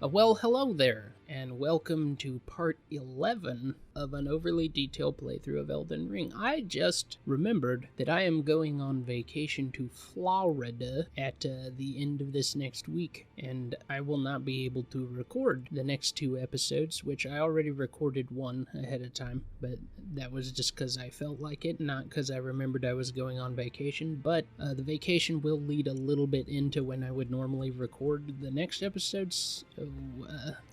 Well, hello there, and welcome to part 11 of an overly detailed playthrough of Elden Ring. I just remembered that I am going on vacation to Florida at the end of this next week, and I will not be able to record the next two episodes, which I already recorded one ahead of time, but that was just because I felt like it, not because I remembered I was going on vacation. But the vacation will lead a little bit into when I would normally record the next episodes, so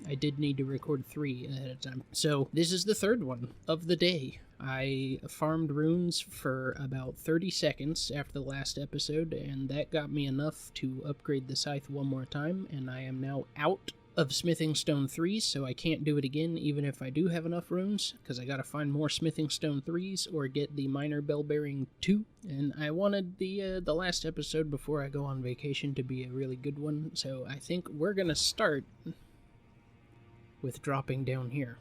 I did need to record 3 ahead of time. So this is the third one of the day. I farmed runes for about 30 seconds after the last episode, and that got me enough to upgrade the Scythe one more time, and I am now out of Smithing Stone 3s, so I can't do it again even if I do have enough runes, because I gotta find more Smithing Stone 3s or get the Minor Bell-Bearing 2, and I wanted the last episode before I go on vacation to be a really good one, so I think we're gonna start with dropping down here.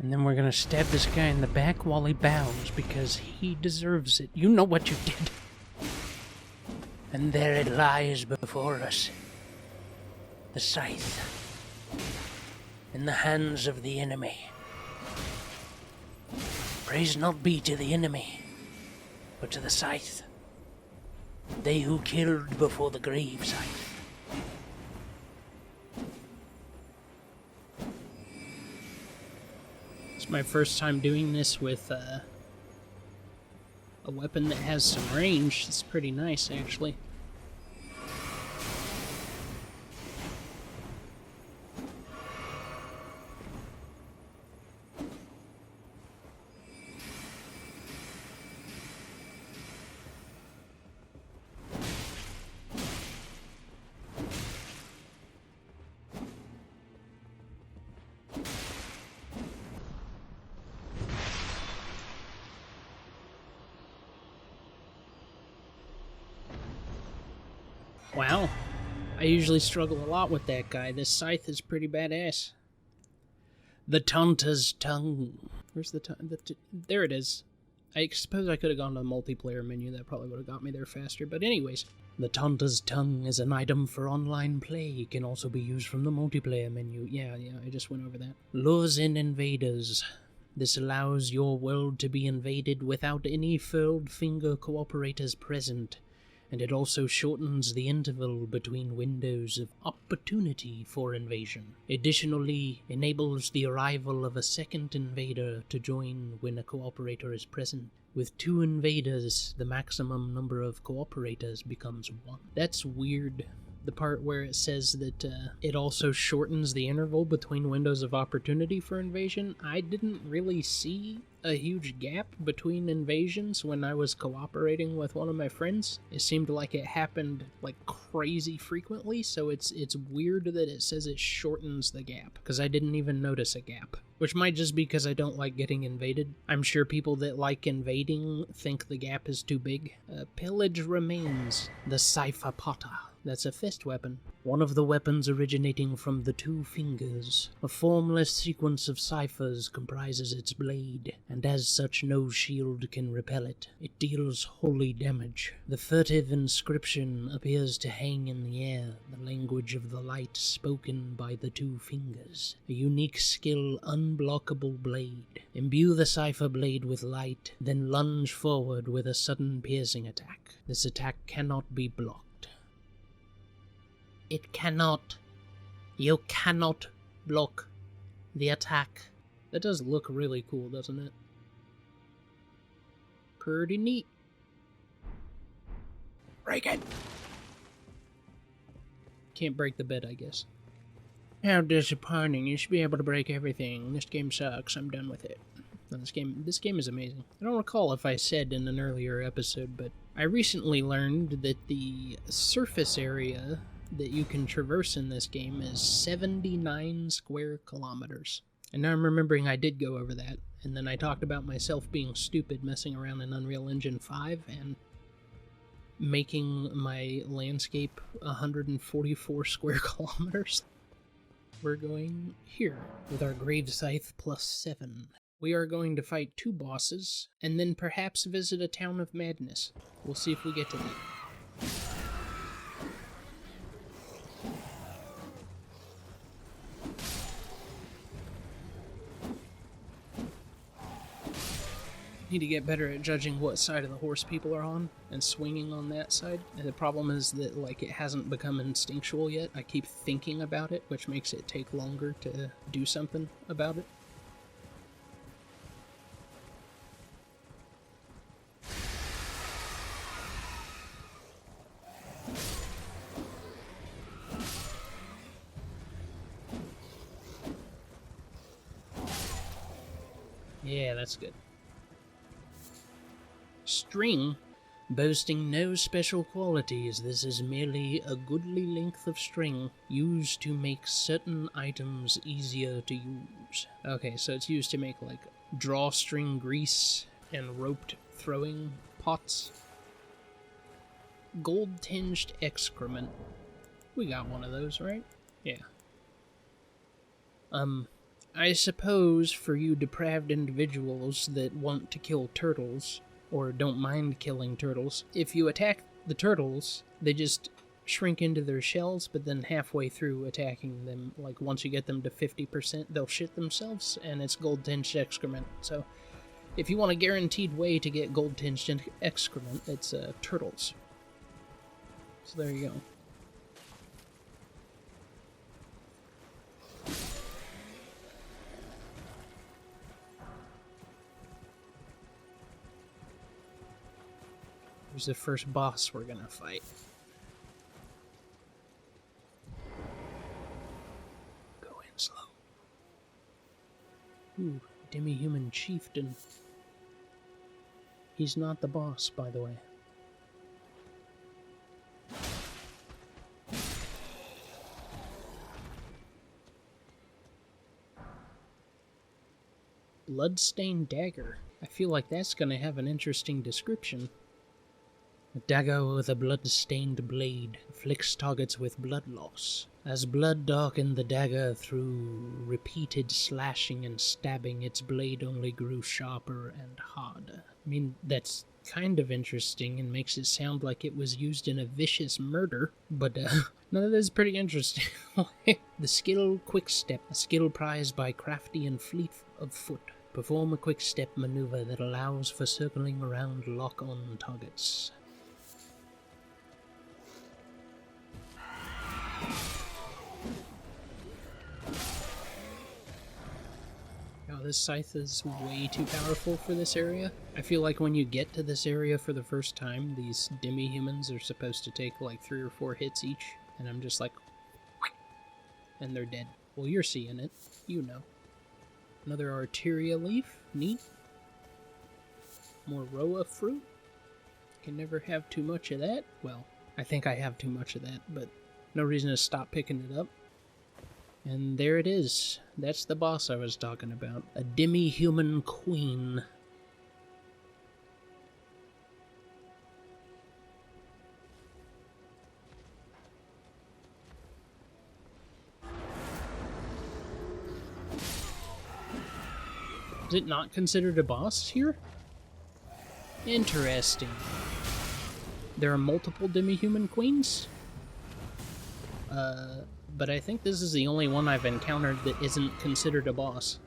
And then we're gonna stab this guy in the back while he bows, because he deserves it. You know what you did. And there it lies before us. The Scythe. In the hands of the enemy. Praise not be to the enemy, but to the Scythe. They who killed before the grave Scythe. It's my first time doing this with a weapon that has some range. It's pretty nice, actually. Wow, I usually struggle a lot with that guy. This Scythe is pretty badass. The Tantas Tongue. Where's the tongue? There it is. I suppose I could have gone to the multiplayer menu. That probably would have got me there faster. But anyways, the Tantas Tongue is an item for online play. It can also be used from the multiplayer menu. Yeah, I just went over that. Lures in invaders. This allows your world to be invaded without any furled finger cooperators present. And it also shortens the interval between windows of opportunity for invasion. Additionally, enables the arrival of a second invader to join when a cooperator is present. With 2 invaders, the maximum number of cooperators becomes 1. That's weird. The part where it says that it also shortens the interval between windows of opportunity for invasion. I didn't really see a huge gap between invasions when I was cooperating with one of my friends. It seemed like it happened like crazy frequently, so it's weird that it says it shortens the gap, because I didn't even notice a gap. Which might just be because I don't like getting invaded. I'm sure people that like invading think the gap is too big. Pillage remains. The Cipher Potter. That's a fist weapon. One of the weapons originating from the 2 fingers. A formless sequence of ciphers comprises its blade, and as such no shield can repel it. It deals holy damage. The furtive inscription appears to hang in the air, the language of the light spoken by the 2 fingers. A unique skill, unblockable blade. Imbue the cipher blade with light, then lunge forward with a sudden piercing attack. This attack cannot be blocked. It cannot. You cannot block the attack. That does look really cool, doesn't it? Pretty neat. Break it! Can't break the bed, I guess. How disappointing. You should be able to break everything. This game sucks. I'm done with it. This game is amazing. I don't recall if I said in an earlier episode, but I recently learned that the surface area that you can traverse in this game is 79 square kilometers. And now I'm remembering I did go over that, and then I talked about myself being stupid messing around in Unreal Engine 5, and making my landscape 144 square kilometers. We're going here with our Grave Scythe +7. We are going to fight 2 bosses, and then perhaps visit a town of madness. We'll see if we get to that. Need to get better at judging what side of the horse people are on and swinging on that side. And the problem is that, like, it hasn't become instinctual yet. I keep thinking about it, which makes it take longer to do something about it. Yeah, that's good. String, boasting no special qualities, this is merely a goodly length of string used to make certain items easier to use. Okay, so it's used to make, like, drawstring grease and roped throwing pots. Gold-tinged excrement. We got one of those, right? Yeah. I suppose for you depraved individuals that want to kill turtles, or don't mind killing turtles, if you attack the turtles, they just shrink into their shells, but then halfway through attacking them, like once you get them to 50%, they'll shit themselves, and it's gold-tinged excrement. So if you want a guaranteed way to get gold-tinged excrement, it's turtles. So there you go. Here's the first boss we're gonna fight. Go in slow. Ooh, Demi-human chieftain. He's not the boss, by the way. Bloodstained Dagger. I feel like that's gonna have an interesting description. A dagger with a blood-stained blade afflicts targets with blood loss. As blood darkened the dagger through repeated slashing and stabbing, its blade only grew sharper and harder. I mean, that's kind of interesting and makes it sound like it was used in a vicious murder, but none of this is pretty interesting. The skill Quick Step, a skill prized by crafty and fleet of foot. Perform a quick step maneuver that allows for circling around lock-on targets. Oh, this scythe is way too powerful for this area. I feel like when you get to this area for the first time, these demi-humans are supposed to take like 3 or 4 hits each, and I'm just like, and they're dead. Well, you're seeing it. You know. Another Arteria leaf. Neat. More Roa fruit. Can never have too much of that. Well, I think I have too much of that, but no reason to stop picking it up. And there it is. That's the boss I was talking about. A Demi-human Queen. Is it not considered a boss here? Interesting. There are multiple Demi-human Queens? But I think this is the only one I've encountered that isn't considered a boss.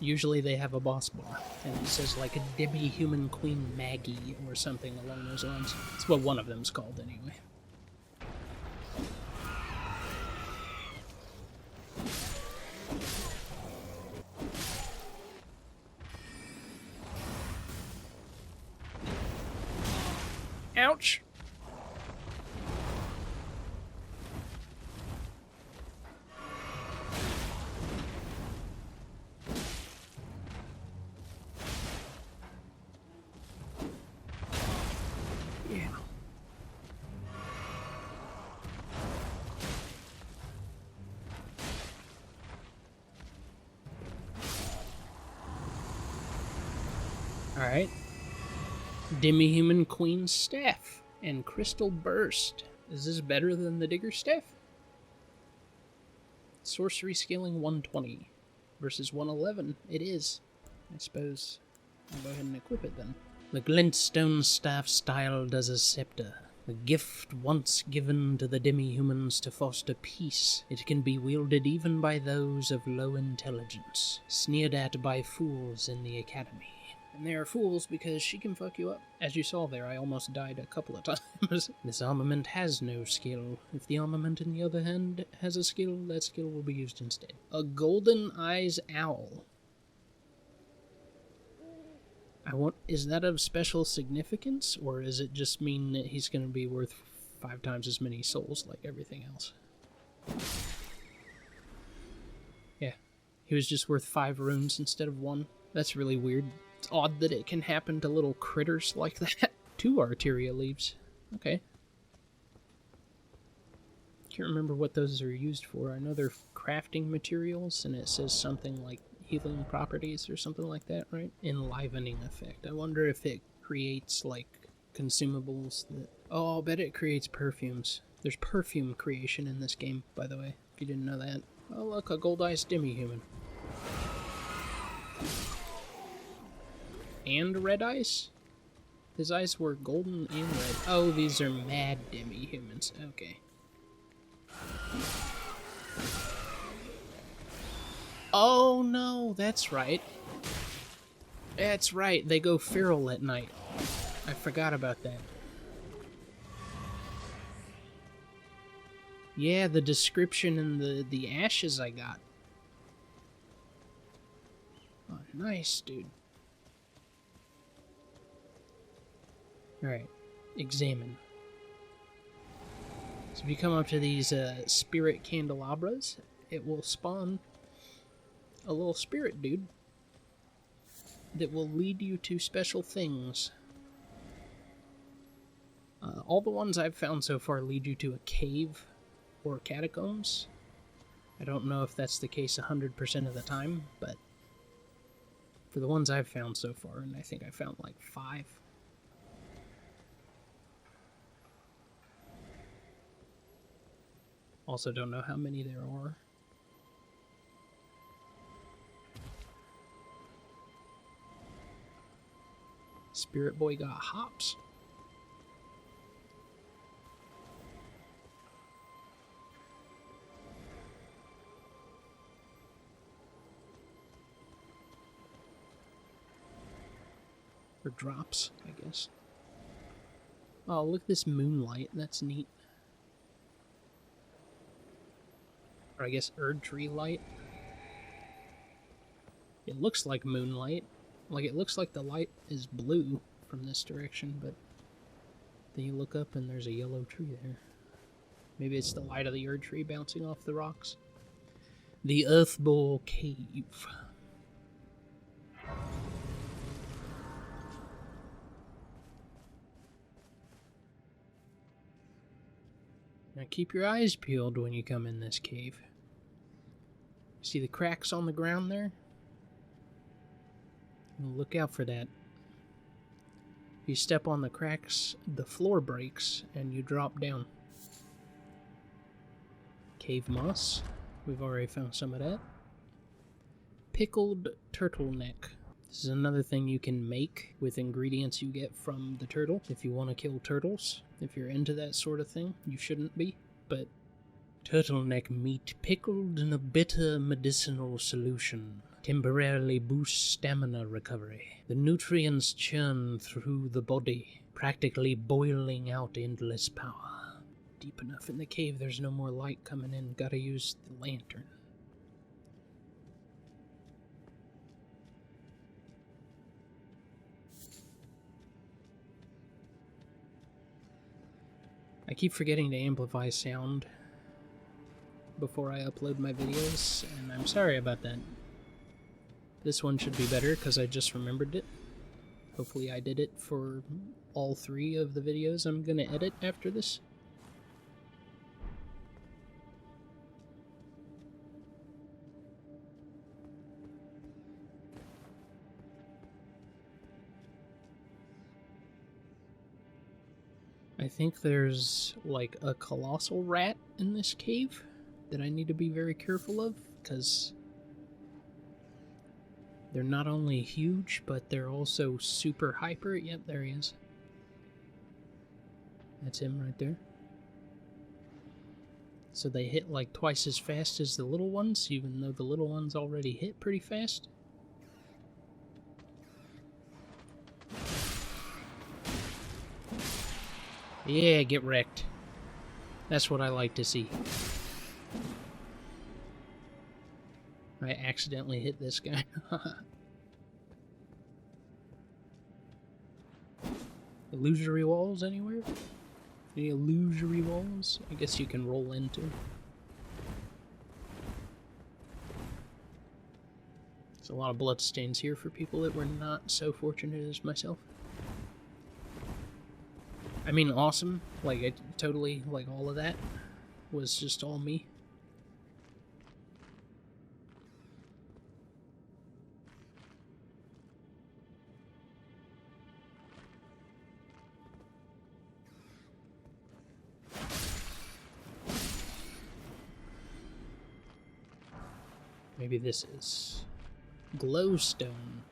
Usually they have a boss bar, and it says like a Demi-human Queen Maggie or something along those lines. That's what one of them's called anyway. Ouch! Yeah. Alright. Demi-human Queen Staff and Crystal Burst. Is this better than the Digger Staff? Sorcery scaling 120 versus 111. It is. I suppose I'll go ahead and equip it then. The Glintstone Staff styled as a scepter. A gift once given to the demi-humans to foster peace. It can be wielded even by those of low intelligence, sneered at by fools in the academy. And they are fools because she can fuck you up. As you saw there, I almost died a couple of times. This armament has no skill. If the armament, on the other hand, has a skill, that skill will be used instead. A Golden Eyes Owl. Is that of special significance, or does it just mean that he's going to be worth 5 times as many souls like everything else? Yeah, he was just worth 5 runes instead of 1. That's really weird. It's odd that it can happen to little critters like that. 2 Arteria leaves. Okay. Can't remember what those are used for. I know they're crafting materials, and it says something like healing properties or something like that, right? Enlivening effect. I wonder if it creates, like, consumables that... Oh, I'll bet it creates perfumes. There's perfume creation in this game, by the way, if you didn't know that. Oh, look, a gold-eyes demi-human. And red eyes? His eyes were golden and red. Oh, these are mad demi-humans. Okay. Oh no, that's right. That's right, they go feral at night. I forgot about that. Yeah, the description and the ashes I got. Oh, nice, dude. Alright, examine. So if you come up to these spirit candelabras, it will spawn a little spirit dude that will lead you to special things. All the ones I've found so far lead you to a cave or catacombs. I don't know if that's the case 100% of the time, but for the ones I've found so far, and I think I found like 5. Also don't know how many there are. Spirit Boy got hops. Or drops, I guess. Oh, look at this moonlight. That's neat. Or I guess Erdtree light. It looks like moonlight. Like, it looks like the light is blue from this direction, but then you look up and there's a yellow tree there. Maybe it's the light of the Erdtree bouncing off the rocks. The Earthbowl Cave. Now keep your eyes peeled when you come in this cave. See the cracks on the ground there? Look out for that. If you step on the cracks, the floor breaks and you drop down. Cave moss. We've already found some of that. Pickled turtleneck. This is another thing you can make with ingredients you get from the turtle if you want to kill turtles. If you're into that sort of thing, you shouldn't be, but turtleneck meat pickled in a bitter medicinal solution. Temporarily boosts stamina recovery. The nutrients churn through the body, practically boiling out endless power. Deep enough in the cave, there's no more light coming in. Gotta use the lantern. I keep forgetting to amplify sound before I upload my videos, and I'm sorry about that. This one should be better because I just remembered it. Hopefully I did it for all 3 of the videos I'm going to edit after this. I think there's like a colossal rat in this cave that I need to be very careful of, because they're not only huge, but they're also super hyper. Yep, there he is. That's him right there. So they hit like twice as fast as the little ones, even though the little ones already hit pretty fast. Yeah, get wrecked. That's what I like to see. I accidentally hit this guy. Illusory walls anywhere? Any illusory walls? I guess you can roll into. There's a lot of bloodstains here for people that were not so fortunate as myself. I mean, awesome. Like, I totally, like, all of that was just all me. Maybe this is Glowstone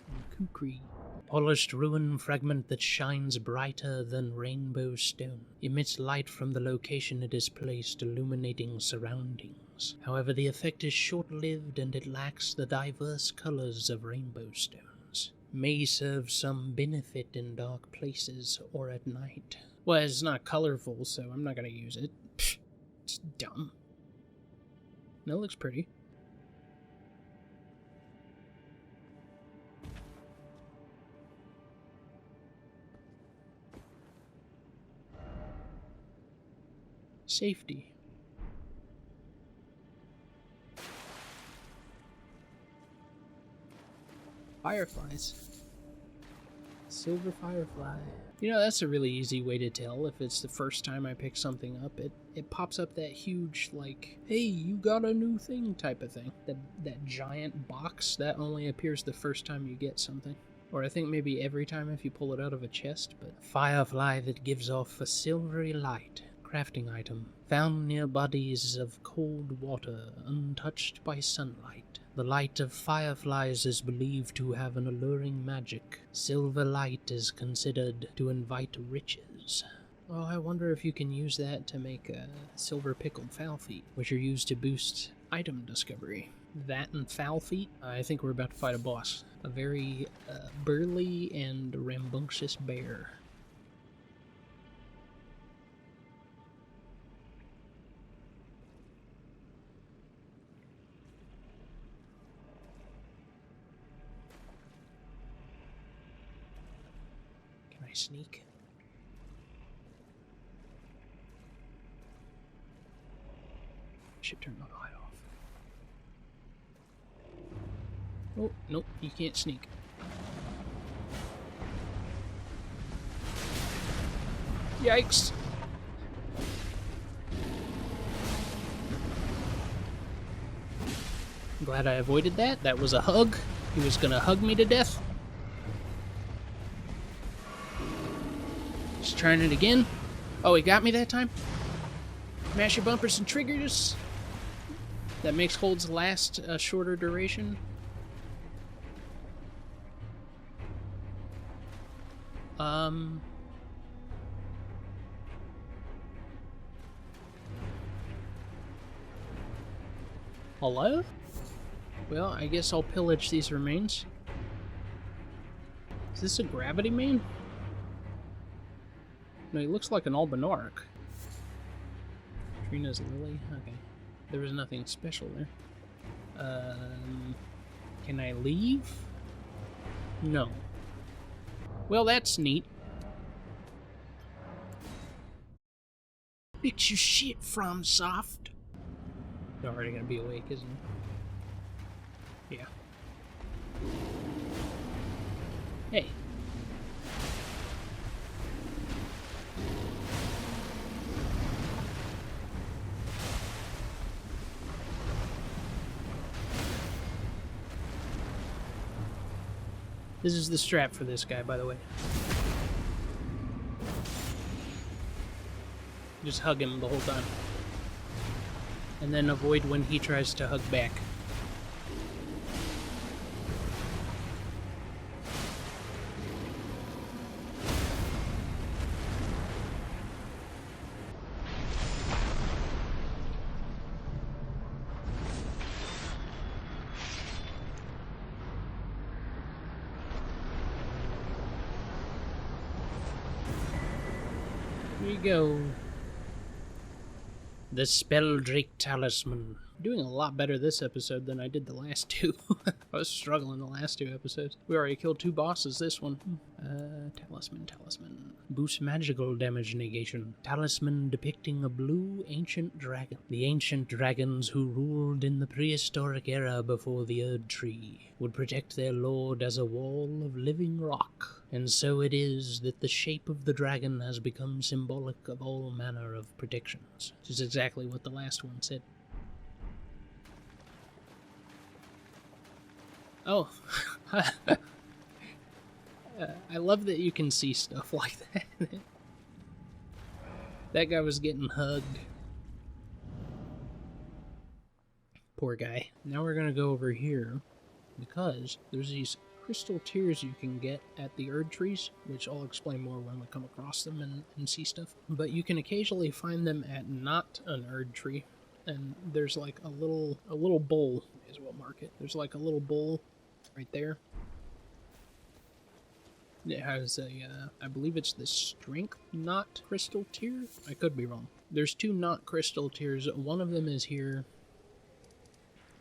from Kukri. Polished ruin fragment that shines brighter than rainbow stone. Emits light from the location it is placed, illuminating surroundings. However, the effect is short-lived and it lacks the diverse colors of rainbow stones. May serve some benefit in dark places or at night. Well, it's not colorful, so I'm not going to use it. Pfft, it's dumb. No, it looks pretty. Safety. Fireflies. Silver firefly. You know, that's a really easy way to tell if it's the first time I pick something up. It pops up that huge, like, hey, you got a new thing type of thing. That giant box, that only appears the first time you get something. Or I think maybe every time if you pull it out of a chest, but firefly that gives off a silvery light. Crafting item. Found near bodies of cold water, untouched by sunlight. The light of fireflies is believed to have an alluring magic. Silver light is considered to invite riches. Oh, I wonder if you can use that to make silver pickled foul feet, which are used to boost item discovery. That and foul feet, I think we're about to fight a boss. A very burly and rambunctious bear. Sneak. Should turn the light off. Oh, nope, you can't sneak. Yikes. I'm glad I avoided that. That was a hug. He was gonna hug me to death. Just trying it again. Oh, he got me that time? Mash your bumpers and triggers. That makes holds last a shorter duration. Hello? Well, I guess I'll pillage these remains. Is this a gravity main? No, he looks like an Alberich. Trina's lily? Okay. There was nothing special there. Can I leave? No. Well, that's neat. Fix your shit, FromSoft. They're already gonna be awake, isn't he? Yeah. Hey. This is the strap for this guy, by the way. Just hug him the whole time. And then avoid when he tries to hug back. Here you go. The Spelldrake Talisman. Doing a lot better this episode than I did the last two. I was struggling the last two episodes. We already killed 2 bosses this one. Talisman. Boost magical damage negation. Talisman depicting a blue ancient dragon. The ancient dragons who ruled in the prehistoric era before the Erd Tree would protect their lord as a wall of living rock. And so it is that the shape of the dragon has become symbolic of all manner of protections. Which is exactly what the last one said. Oh, I love that you can see stuff like that. That guy was getting hugged. Poor guy. Now we're gonna go over here, because there's these crystal tears you can get at the Erd trees, which I'll explain more when we come across them and see stuff. But you can occasionally find them at not an Erd tree, and there's like a little bowl is what mark it. There's like a little bowl right there. It has a, I believe it's the strength knot crystal tier. I could be wrong. There's 2 knot crystal tiers. One of them is here,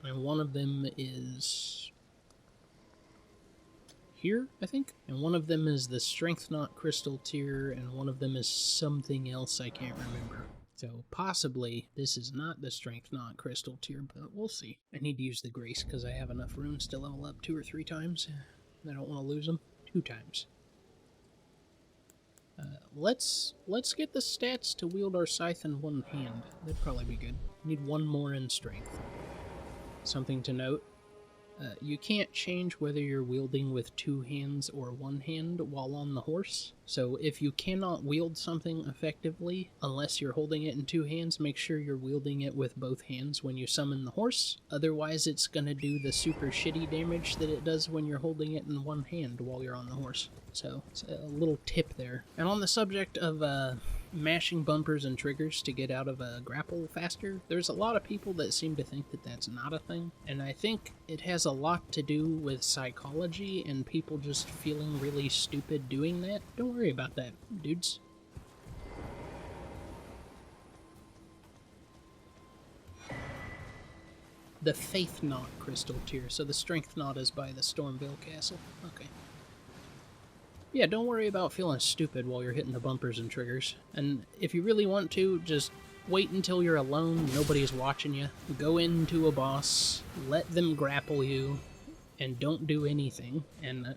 and one of them is here, I think. And one of them is the strength knot crystal tier, and one of them is something else I can't remember. So possibly this is not the strength knot crystal tier, but we'll see. I need to use the grace because I have enough runes to level up 2 or 3 times. I don't want to lose them 2 times. Let's get the stats to wield our scythe in one hand. That'd probably be good. Need 1 more in strength. Something to note. You can't change whether you're wielding with 2 hands or 1 hand while on the horse. So if you cannot wield something effectively unless you're holding it in 2 hands, make sure you're wielding it with both hands when you summon the horse. Otherwise it's gonna do the super shitty damage that it does when you're holding it in 1 hand while you're on the horse. So it's a little tip there. And on the subject of mashing bumpers and triggers to get out of a grapple faster, there's a lot of people that seem to think that that's not a thing, and I think it has a lot to do with psychology and people just feeling really stupid doing that. Don't worry about that, dudes. The Faith Knot crystal tier, so the Strength Knot is by the Stormvale Castle. Okay. Yeah, don't worry about feeling stupid while you're hitting the bumpers and triggers. And if you really want to, just wait until you're alone, nobody's watching you. Go into a boss, let them grapple you, and don't do anything. And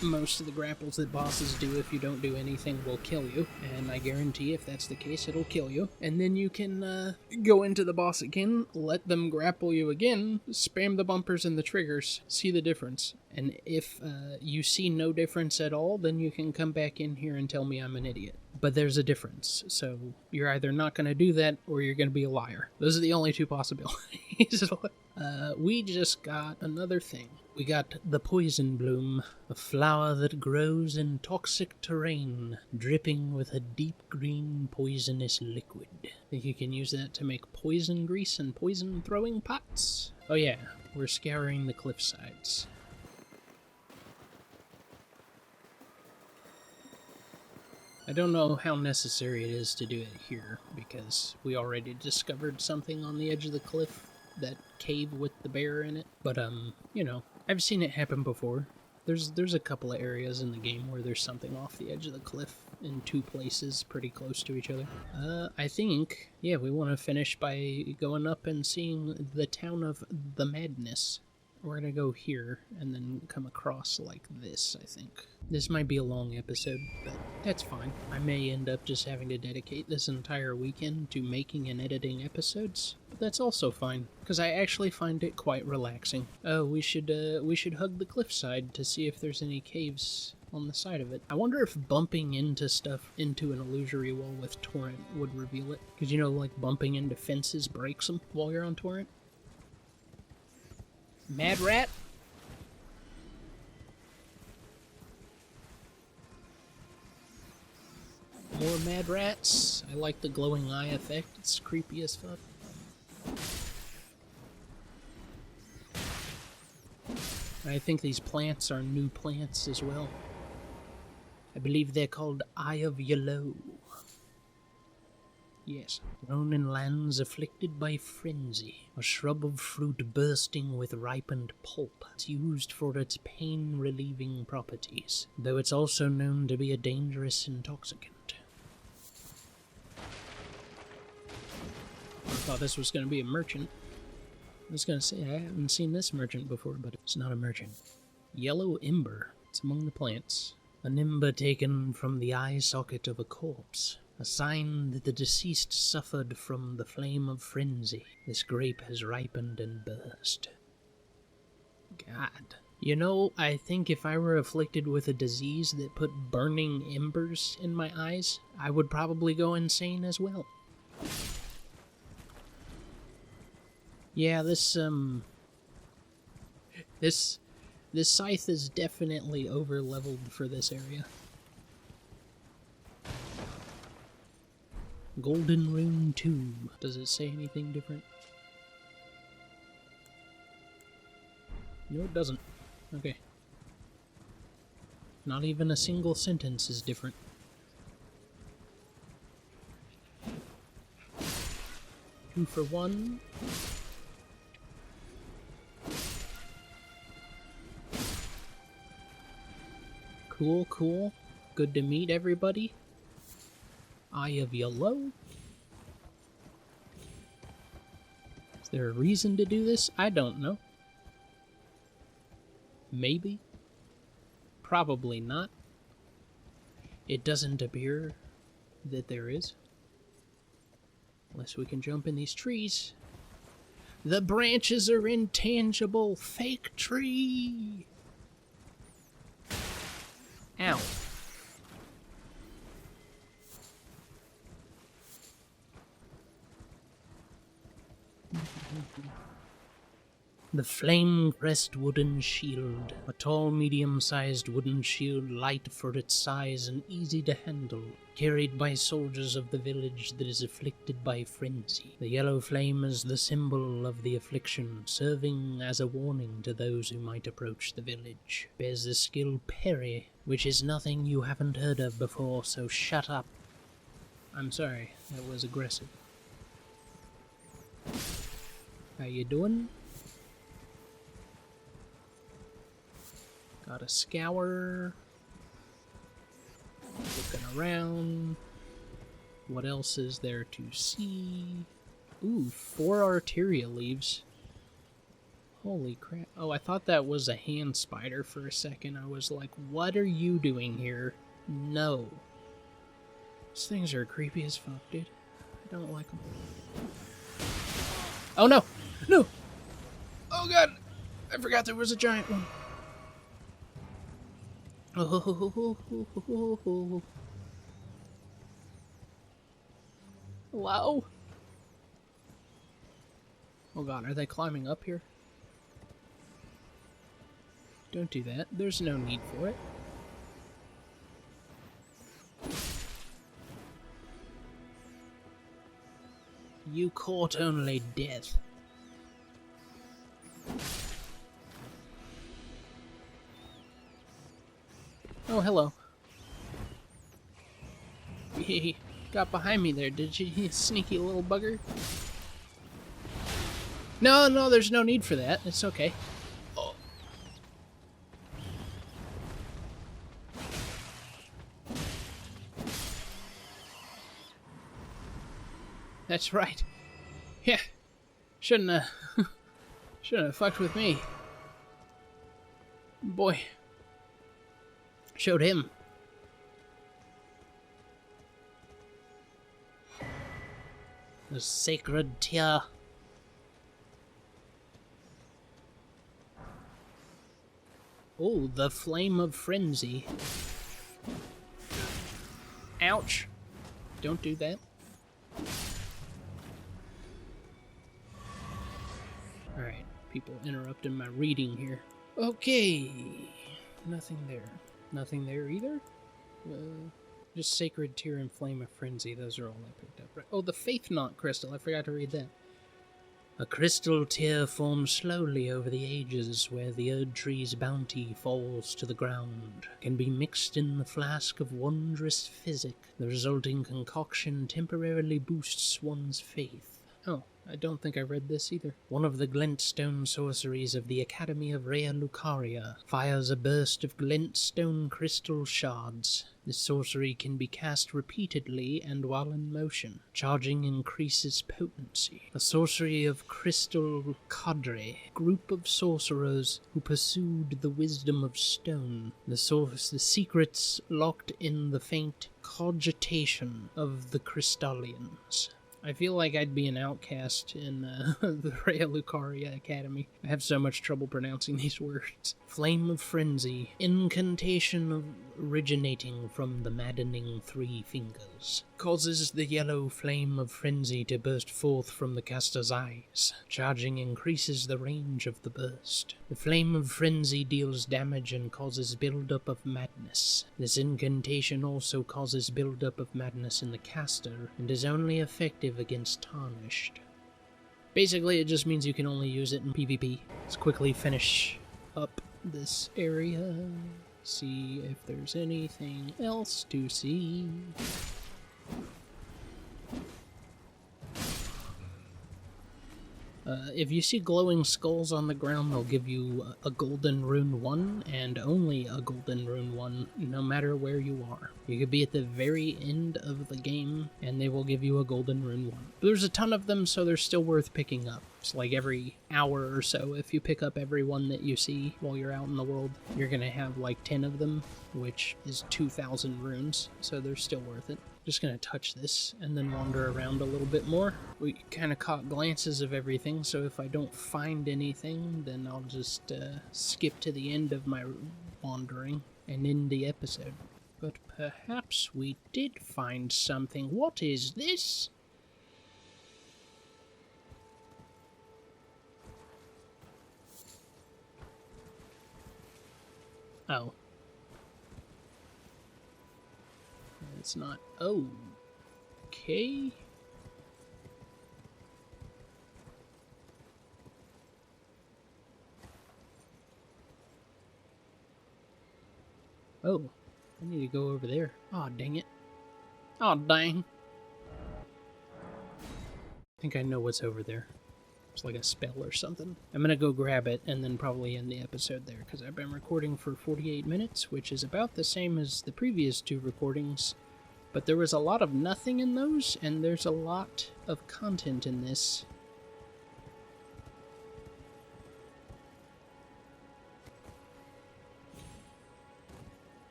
most of the grapples that bosses do, if you don't do anything, will kill you. And I guarantee if that's the case, it'll kill you. And then you can go into the boss again, let them grapple you again, spam the bumpers and the triggers, see the difference. And if you see no difference at all, then you can come back in here and tell me I'm an idiot. But there's a difference, so you're either not going to do that, or you're going to be a liar. Those are the only 2 possibilities. We just got another thing. We got the Poisonbloom, a flower that grows in toxic terrain, dripping with a deep green poisonous liquid. I think you can use that to make poison grease and poison throwing pots. Oh yeah, we're scouring the cliff sides. I don't know how necessary it is to do it here, because we already discovered something on the edge of the cliff, that cave with the bear in it. But, you know, I've seen it happen before. There's a couple of areas in the game where there's something off the edge of the cliff in 2 places pretty close to each other. I think, yeah, we want to finish by going up and seeing the town of the Madness. We're gonna go here and then come across like this, I think. This might be a long episode, but that's fine. I may end up just having to dedicate this entire weekend to making and editing episodes, but that's also fine, because I actually find it quite relaxing. Oh, we should hug the cliffside to see if there's any caves on the side of it. I wonder if bumping into stuff into an illusory wall with Torrent would reveal it, because you know, like bumping into fences breaks them while you're on Torrent. Mad rat? More mad rats. I like the glowing eye effect. It's creepy as fuck. I think these plants are new plants as well. I believe they're called Eye of Yelough. Yes. Grown in lands afflicted by frenzy, a shrub of fruit bursting with ripened pulp. It's used for its pain-relieving properties, though it's also known to be a dangerous intoxicant. I thought this was going to be a merchant. I was going to say, I haven't seen this merchant before, but it's not a merchant. Yellow ember. It's among the plants. An ember taken from the eye socket of a corpse. A sign that the deceased suffered from the flame of frenzy. This grape has ripened and burst. God. You know, I think if I were afflicted with a disease that put burning embers in my eyes, I would probably go insane as well. Yeah, this scythe is definitely over-leveled for this area. Golden Rune 2. Does it say anything different? No, it doesn't. Okay. Not even a single sentence is different. Two for one. Cool, cool. Good to meet everybody. Eye of Yelough? Is there a reason to do this? I don't know. Maybe. Probably not. It doesn't appear that there is. Unless we can jump in these trees. The branches are intangible. Fake tree! Ow. The flame crest wooden shield. A tall, medium-sized wooden shield, light for its size and easy to handle, carried by soldiers of the village that is afflicted by frenzy. The yellow flame is the symbol of the affliction, serving as a warning to those who might approach the village. Bears the skill parry, which is nothing you haven't heard of before, so shut up. I'm sorry, that was aggressive. How you doing? Got a scour. Looking around. What else is there to see? Ooh, 4 arteria leaves. Holy crap. Oh, I thought that was a hand spider for a second. I was like, what are you doing here? No. These things are creepy as fuck, dude. I don't like them. Oh no! No! Oh god! I forgot there was a giant one. Oh. Hello? Oh god, are they climbing up here? Don't do that. There's no need for it. You court only death. Oh, hello. He got behind me there, did you, you sneaky little bugger? No, there's no need for that. It's okay. Oh. That's right. Yeah. Shouldn't have fucked with me. boy. Showed him. The sacred tear. Oh, the flame of frenzy. Ouch. Don't do that. Alright, people interrupting my reading here. Okay. Nothing there. Nothing there either? Just Sacred Tear and Flame of Frenzy. Those are all I picked up. Right. Oh, the Faith Knot Crystal. I forgot to read that. A crystal tear forms slowly over the ages where the Erd Tree's bounty falls to the ground. Can be mixed in the flask of wondrous physic. The resulting concoction temporarily boosts one's faith. Oh, I don't think I read this either. One of the glintstone sorceries of the Academy of Rea Lucaria fires a burst of glintstone crystal shards. This sorcery can be cast repeatedly and while in motion. Charging increases potency. The sorcery of Crystal Cadre, group of sorcerers who pursued the wisdom of stone. The secrets locked in the faint cogitation of the Crystallians. I feel like I'd be an outcast in the Rea Lucaria Academy. I have so much trouble pronouncing these words. Flame of Frenzy. Incantation originating from the maddening three fingers. Causes the yellow flame of frenzy to burst forth from the caster's eyes. Charging increases the range of the burst. The flame of frenzy deals damage and causes buildup of madness. This incantation also causes buildup of madness in the caster and is only effective against tarnished. Basically, it just means you can only use it in PvP. Let's quickly finish up this area. See if there's anything else to see. If you see glowing skulls on the ground, they'll give you a golden rune 1, and only a golden rune 1, no matter where you are. You could be at the very end of the game, and they will give you a golden rune 1. There's a ton of them, so they're still worth picking up. It's like every hour or so, if you pick up every one that you see while you're out in the world, you're gonna have like 10 of them, which is 2,000 runes, so they're still worth it. Just gonna touch this and then wander around a little bit more. We kind of caught glances of everything, so if I don't find anything, then I'll just skip to the end of my wandering and end the episode. But perhaps we did find something. What is this? Oh. It's not. Oh. Okay. Oh. I need to go over there. Aw, dang it. Aw, dang. I think I know what's over there. It's like a spell or something. I'm gonna go grab it and then probably end the episode there, because I've been recording for 48 minutes, which is about the same as the previous 2 recordings. But there was a lot of nothing in those, and there's a lot of content in this.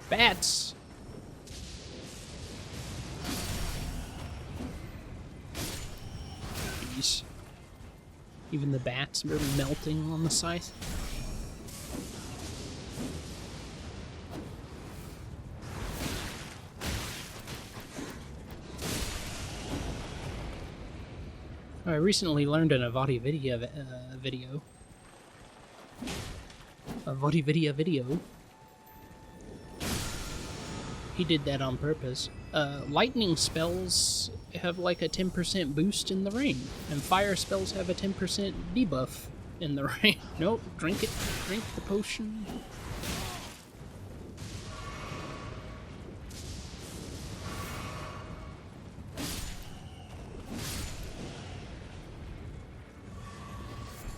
Bats! Jeez. Even the bats are melting on the scythe. I recently learned in a VodiVidya video. He did that on purpose. Lightning spells have like a 10% boost in the rain, and fire spells have a 10% debuff in the rain. Nope, drink it. Drink the potion.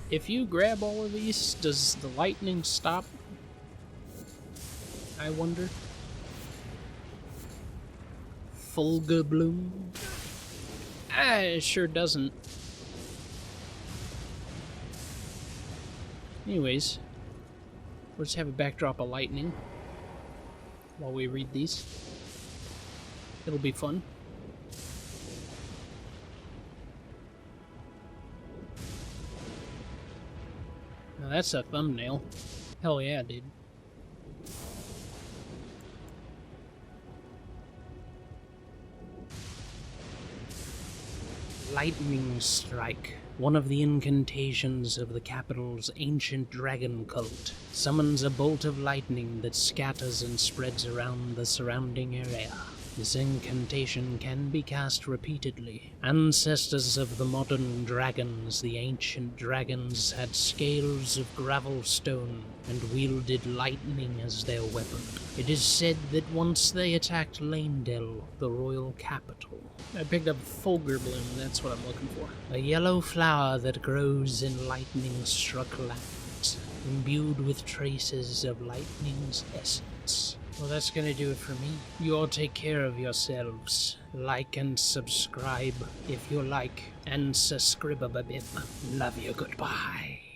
If you grab all of these, does the lightning stop? I wonder. Fulgurbloom? Ah, it sure doesn't. Anyways, let's have a backdrop of lightning while we read these. It'll be fun. Now that's a thumbnail. Hell yeah, dude. Lightning Strike. One of the incantations of the capital's ancient dragon cult summons a bolt of lightning that scatters and spreads around the surrounding area. This incantation can be cast repeatedly. Ancestors of the modern dragons, the ancient dragons, had scales of gravel stone and wielded lightning as their weapon. It is said that once they attacked Leyndell, the royal capital. I picked up Fulgurbloom, that's what I'm looking for. A yellow flower that grows in lightning-struck lands, imbued with traces of lightning's essence. Well, that's gonna do it for me. You all take care of yourselves. Like and subscribe if you like. And subscribe a bit. Love you, goodbye.